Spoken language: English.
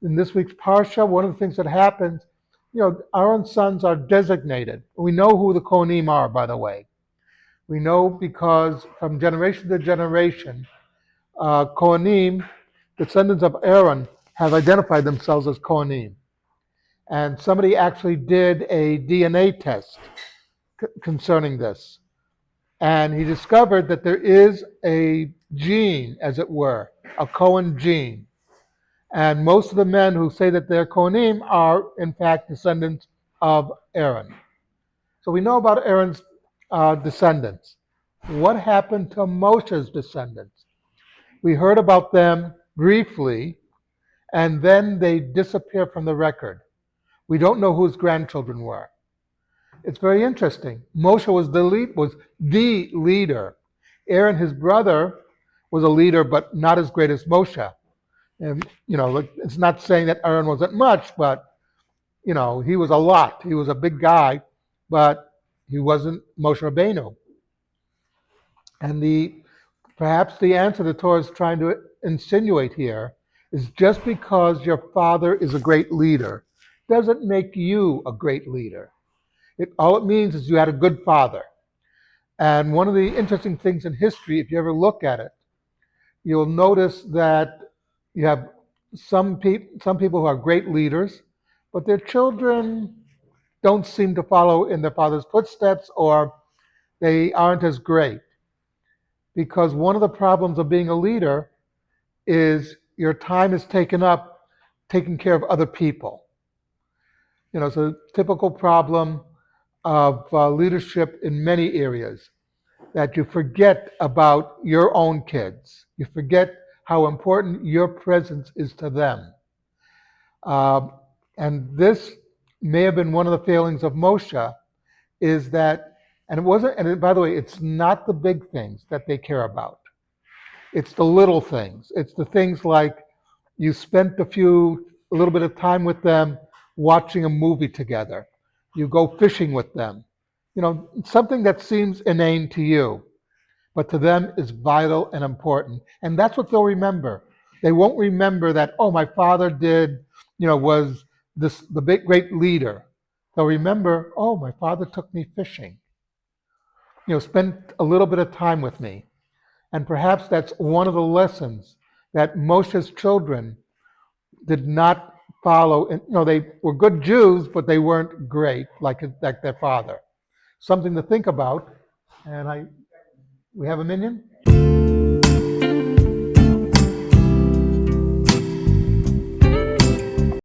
In this week's Parsha, one of the things that happens, Aaron's sons are designated. We know who the Kohanim are, by the way. We know because from generation to generation, Kohanim, descendants of Aaron, have identified themselves as Kohanim. And somebody actually did a DNA test concerning this. And he discovered that there is a gene, as it were, a Cohen gene. And most of the men who say that they're Kohanim are, in fact, descendants of Aaron. So we know about Aaron's descendants. What happened to Moshe's descendants? We heard about them briefly, and then they disappear from the record. We don't know who his grandchildren were. It's very interesting. Moshe was the leader. Aaron, his brother, was a leader, but not as great as Moshe. And it's not saying that Aaron wasn't much, but he was a lot. He was a big guy, but he wasn't Moshe Rabbeinu. And perhaps the answer the Torah is trying to insinuate here is just because your father is a great leader doesn't make you a great leader. All it means is you had a good father. And one of the interesting things in history, if you ever look at it, you'll notice that you have some people who are great leaders, but their children don't seem to follow in their father's footsteps, or they aren't as great. Because one of the problems of being a leader is your time is taken up taking care of other people. It's a typical problem of leadership in many areas, that you forget about your own kids. You forget how important your presence is to them. And this may have been one of the failings of Moshe, is that, and it wasn't, and by the way, it's not the big things that they care about. It's the little things. It's the things like you spent a little bit of time with them watching a movie together. You go fishing with them. Something that seems inane to you, but to them is vital and important. And that's what they'll remember. They won't remember that, oh, my father was the big great leader. They'll remember, oh, my father took me fishing. Spent a little bit of time with me. And perhaps that's one of the lessons that Moshe's children did not follow. They were good Jews, but they weren't great like their father. Something to think about. And we have a minion?